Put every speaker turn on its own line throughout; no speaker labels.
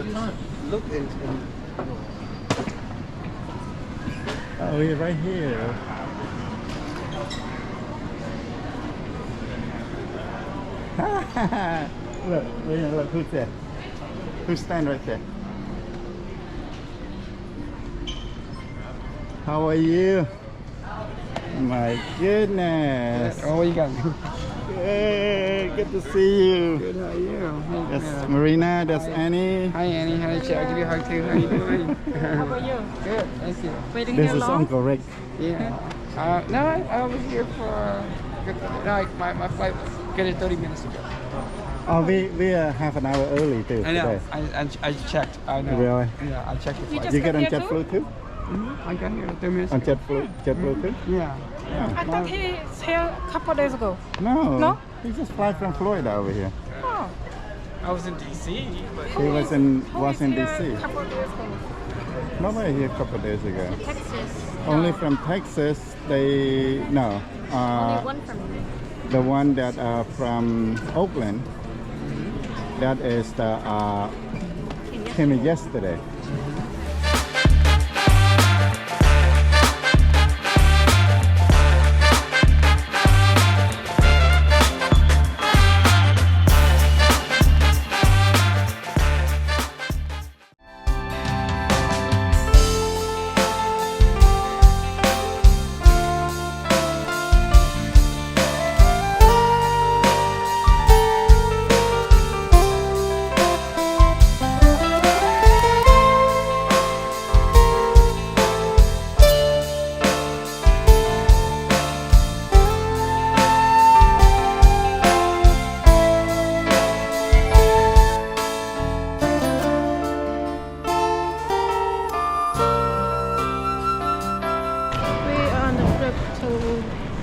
Look in.
Oh, we're right here. Look, look, who's there? Who's standing right there? How are you? My goodness.
Oh, you got
Good, good to see you.
good. How are you?
That's Marina, that's Annie.
Hi, Annie. Hi, Chad. I'll give you a hug too. How are you doing?
How about you?
Good. Thank you.
Waiting
This
here
is
long?
Uncle Rick.
Yeah. No, I was here for. No, my flight was getting 30 minutes ago.
Oh, we are half an hour early too
I know.
today.
I checked. I know.
Really?
Yeah, I checked the
You
flight.
just
You get on
got here
JetBlue too?
I got here in 30 minutes.
On
ago.
JetBlue too?
Yeah.
I thought he's here a couple of days ago.
No.
No?
He just fly from Florida over here.
Oh.
I was in DC, but
He was in
Who
Washington
is here
DC.
a couple of days ago?
Nobody here a couple of days ago.
Texas.
Only
No.
from Texas. They no.
Only one from me.
The one that from Oakland. That is the came in yesterday.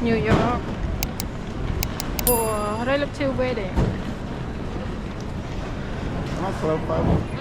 New York for relative wedding.
Hello, folks.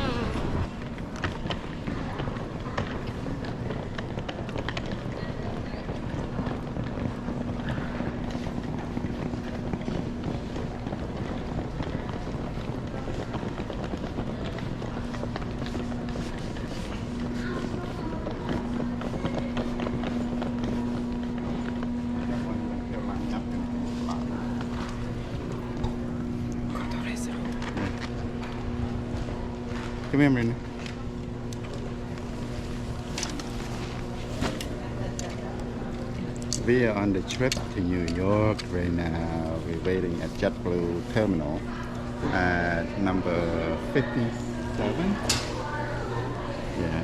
Come here, Marina. We are on the trip to New York right now. We're waiting at JetBlue terminal at number 57. Yeah.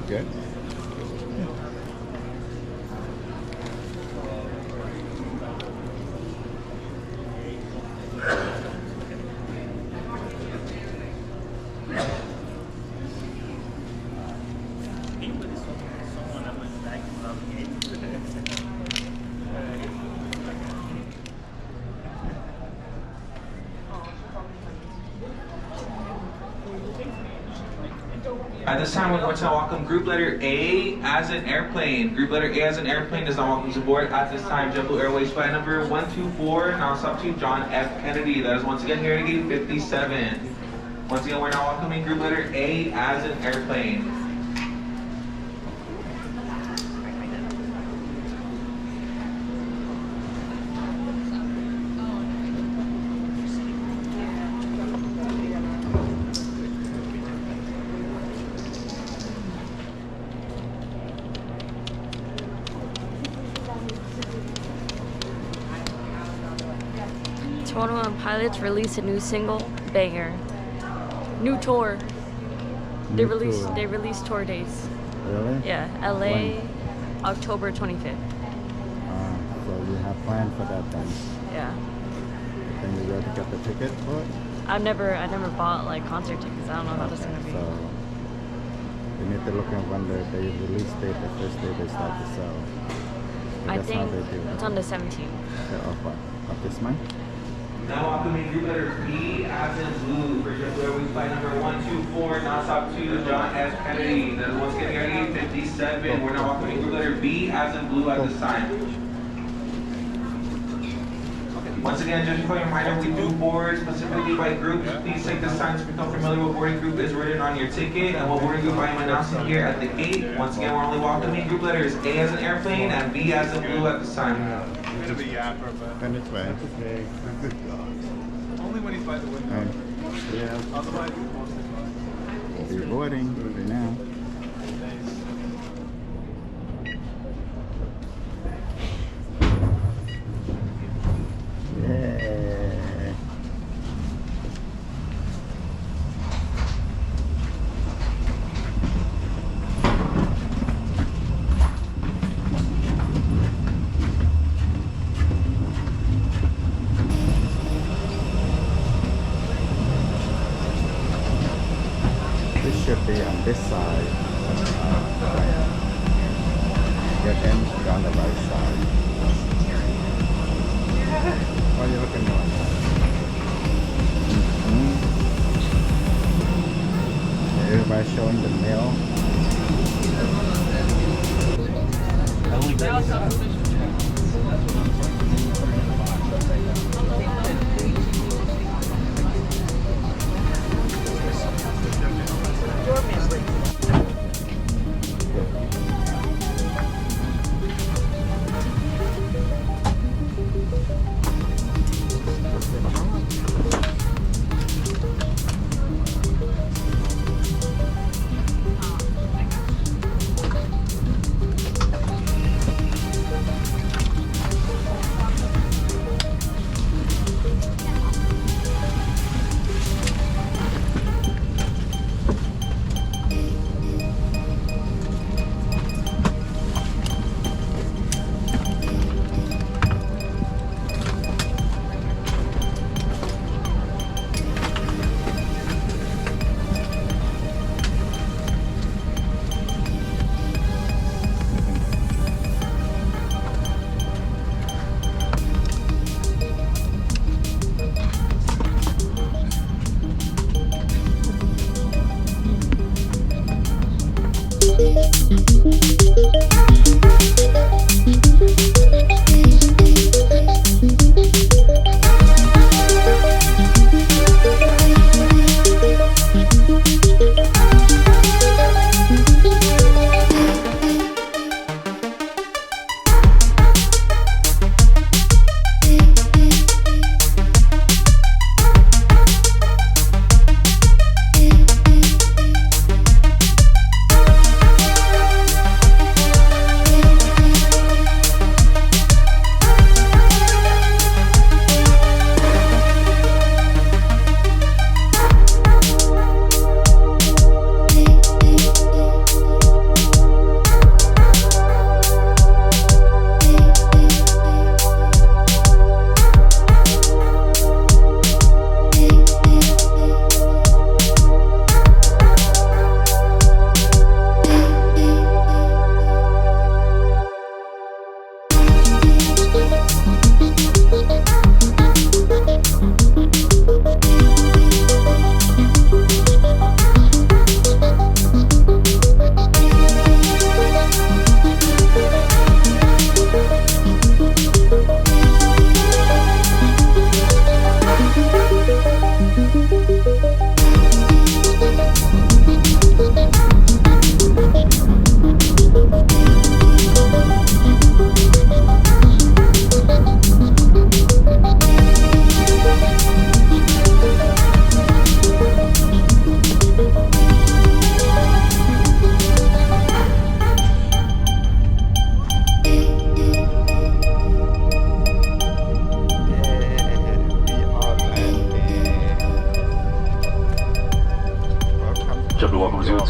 Good.
At this time, we're going to welcome group letter A as an airplane. Group letter A as an airplane is now welcome aboard. At this time, JetBlue Airways flight number 124, now stop to John F. Kennedy. That is once again here at gate 57. Once again, we're now welcoming group letter A as an airplane.
LA2NY Pilots released a new single, Banger. New tour. They released tour dates.
Really?
Yeah, LA,
When?
October 25th.
So you have planned for that then?
Yeah.
Then you got to get the ticket for it?
I never bought like concert tickets. I don't know how this is gonna be.
So we need to look at when they release date, the first day they start to sell. So
I
that's how
think
they do it.
it's on the 17th.
So of what? Of this month?
Now welcoming group letter B as in blue for JetBlue Airways flight number 124, nonstop to John F. Kennedy. That is once again 5857. We're now welcoming group letter B as in blue at this time. Once again, just for a reminder, we do board specifically by groups. Please take this time to become familiar with what boarding group is written on your ticket and what boarding group I am announcing here at the gate. Once again, we're only welcoming group letters A as an airplane and B as in blue at this time.
And it's way.
Only when he's by the window.
Yeah.
Otherwise, he's mostly fine.
We'll be boarding right now. Yeah. This should be on this side. Get in on the right side. What are you looking for? Everybody showing the mail.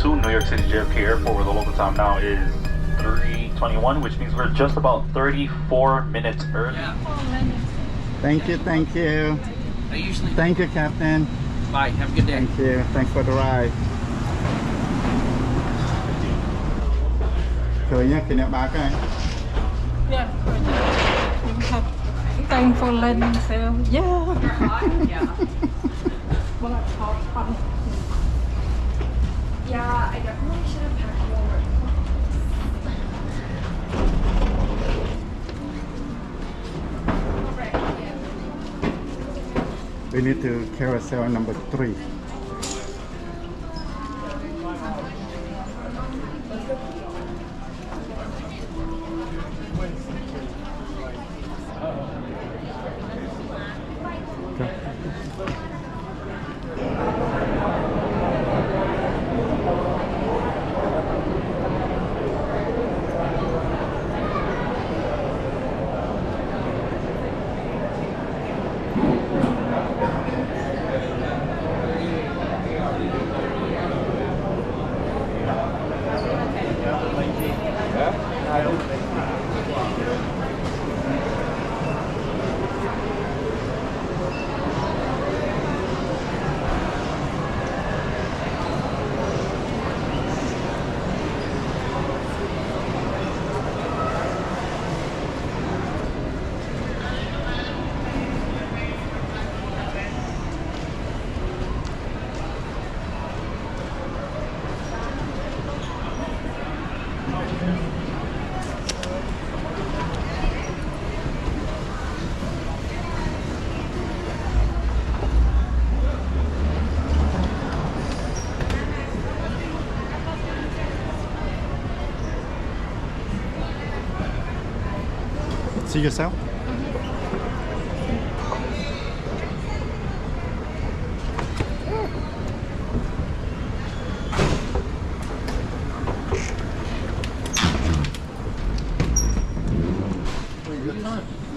New York City JFK Airport, where the local time now is 3:21, which means we're just about 34 minutes early.
Thank you, thank you. Thank you, Captain.
Bye. Have a good day.
Thank you. Thanks for the ride. Cười nhá, kỷ niệm bà cái.
Yeah. Thankful land sale. Yeah.
Yeah, I definitely should have packed more.
We need to carousel number 3. See yourself?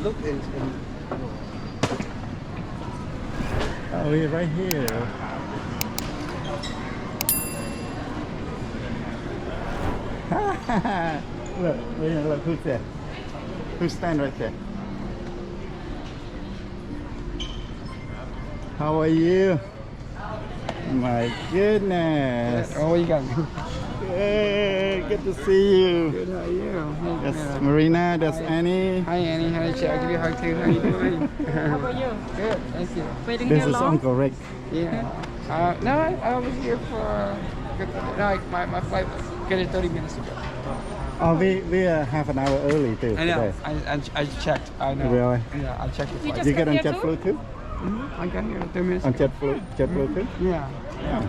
Look in.
Oh, we're right here. Look, who's there? Who's standing right there? How are you? My goodness.
Oh, what you got?
Hey, good to see you.
Good, how are you?
That's Marina, that's Annie.
Hi, Annie. Hi, Chad. I'll give you a hug too. How you doing?
How about you?
Good, thank you.
Waiting
This
here
is
long?
Uncle Rick.
Yeah. No, I was here for my flight was good 30 minutes ago.
Oh, we are half an hour early too
I know.
today.
I checked. I know.
Really?
Yeah, I checked the
You
flight.
just
You get
got
on
here
JetBlue too?
I got here 30 minutes
On
ago.
JetBlue too?
Yeah.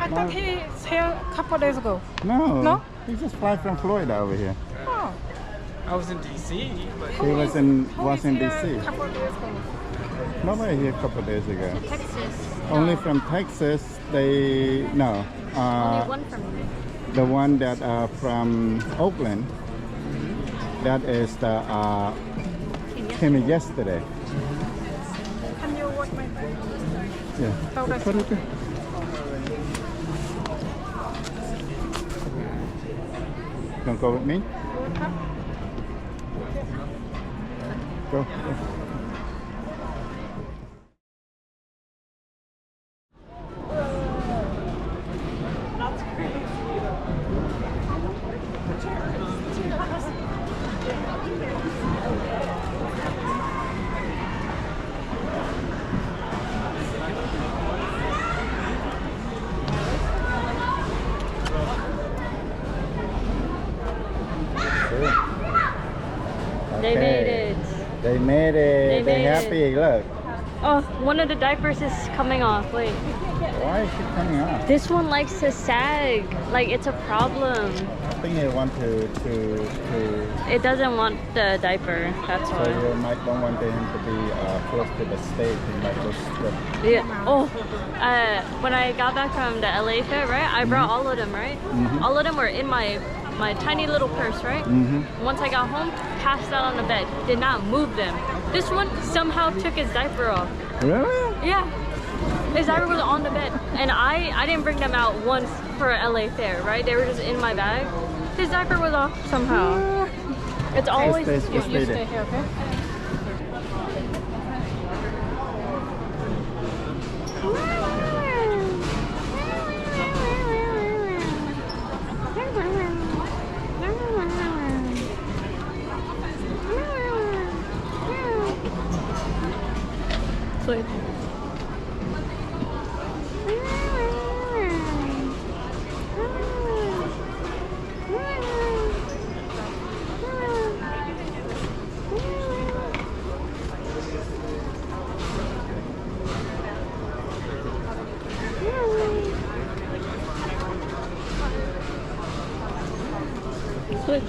I thought he's here a couple of days ago.
No.
No?
He just fly from Florida over here.
Oh.
I was in DC, but
He was in Washington
Here a
DC.
couple of days ago.
Nobody here a couple of days ago.
Texas.
Only from Texas. No.
Only one from me.
The one that from Oakland. That is the came in yesterday.
Can you watch my bag?
Yeah.
Oh, that's
Put it there. Don't go with me. Go.
They made it.
They made it.
They
They're
made it.
happy. Look.
Oh, one of the diapers is coming off. Wait.
Why is it coming off?
This one likes to sag. Like, it's a problem.
I think they want to
It doesn't want the diaper. That's
so
why.
you might don't want him to be close to the stage. He might go slip.
Yeah. Oh, when I got back from the LA fair, right? I brought all of them, right? All of them were in my tiny little purse, right? Once I got home, passed out on the bed. Did not move them. This one somehow took his diaper off.
Really?
Yeah. His diaper was on the bed. And I didn't bring them out once for LA fair, right? They were just in my bag. His diaper was off somehow. It's always
Stay
You
there.
stay here, okay?
Switch.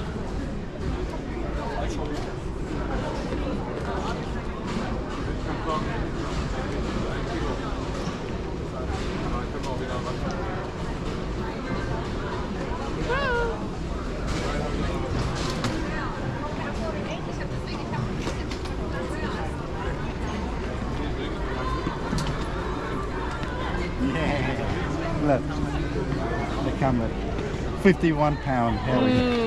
Yeah. Look, they come at 51-pound heli.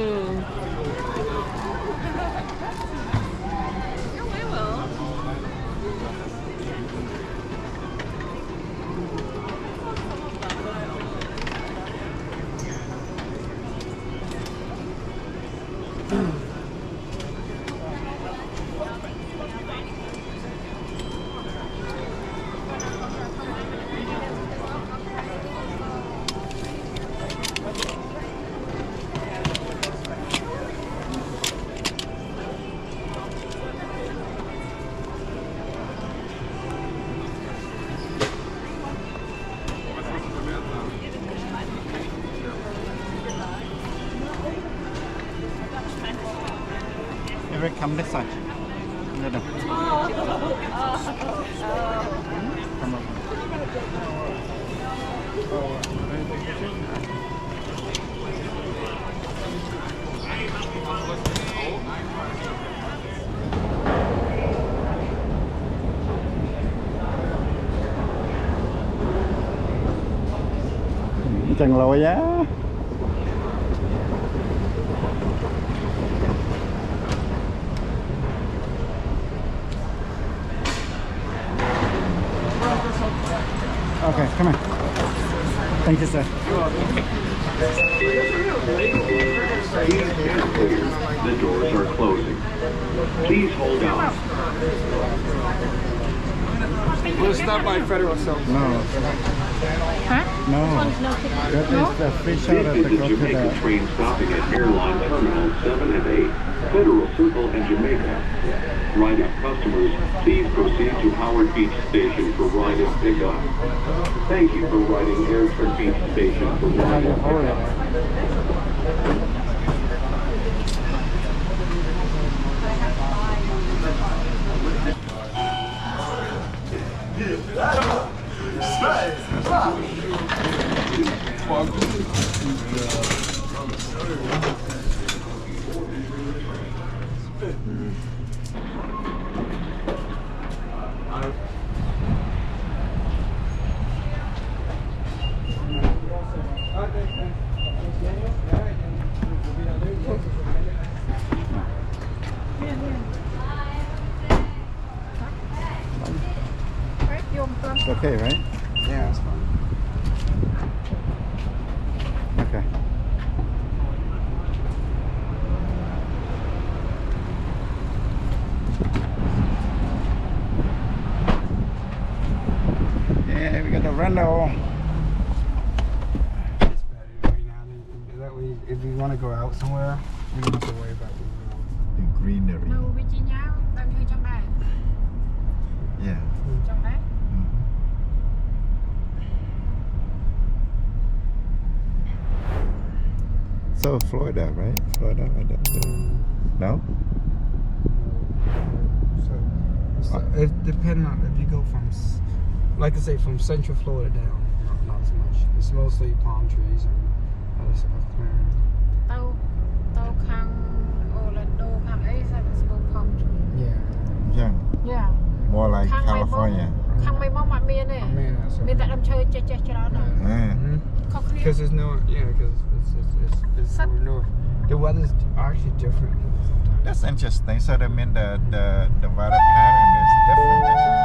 Come this side. No, no. Come on. จังเลยอะ Okay, come on. Thank you, sir.
The doors are closing. Please hold on.
We'll stop by Federal Silk.
No.
Huh?
No. That is the free shot
This
at
is
the
the
go to
Jamaica
the...
train stopping at Airline Terminal 7 and 8, Federal Circle and Jamaica. Ride-up customers, please proceed to Howard Beach Station for ride and pickup. Thank you for riding Airtrip Beach Station for ride and pickup.
It's okay, right?
Yeah, it's fine.
Okay. Yeah, we got the rental.
It's better right now. That way, if we want to go out somewhere, we don't have to worry about it.
The greenery. Yeah. So Florida, right? Florida like that too. No?
So it depends on if you go from, like I say, from Central Florida down, not as much. It's mostly palm trees and other stuff. Yeah.
Yeah.
Yeah.
More like California.
Because there's no, because it's more north. The weather's actually different sometimes.
That's interesting. So that means the weather pattern is different.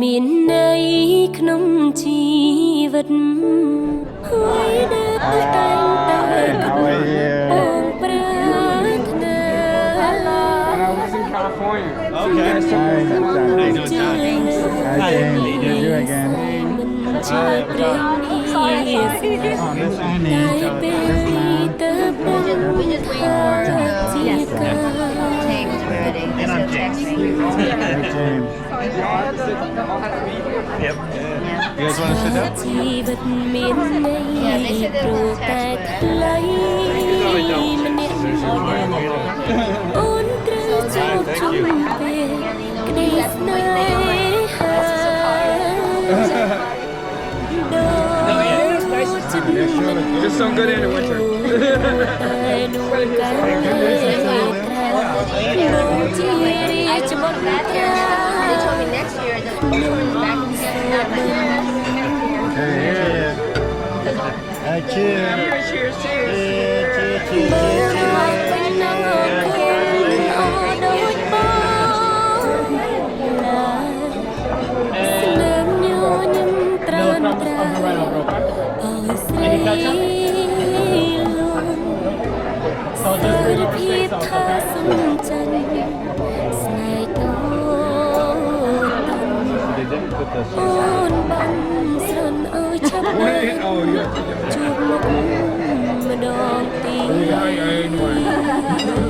មានន័យក្នុងជីវិតហើយដែលតែងតែបងប្រាថ្នា
When I was in California.
Okay.
Hi, James. Hi, James. You again.
Sorry.
Oh, that's Annie.
We just wait for Tank to be ready. And I'm texting.
Hi, James.
Yep.
Yeah.
You guys want to sit down?
Yeah, they said they will text,
Thank you.
Just some good in the winter.
They told me next year that the tour is back in Canada.
Hi, cheers.
Cheers, cheers.
Any ketchup? So just bring over steak sauce, okay?
They didn't put the
Oh, yeah.
What do you got?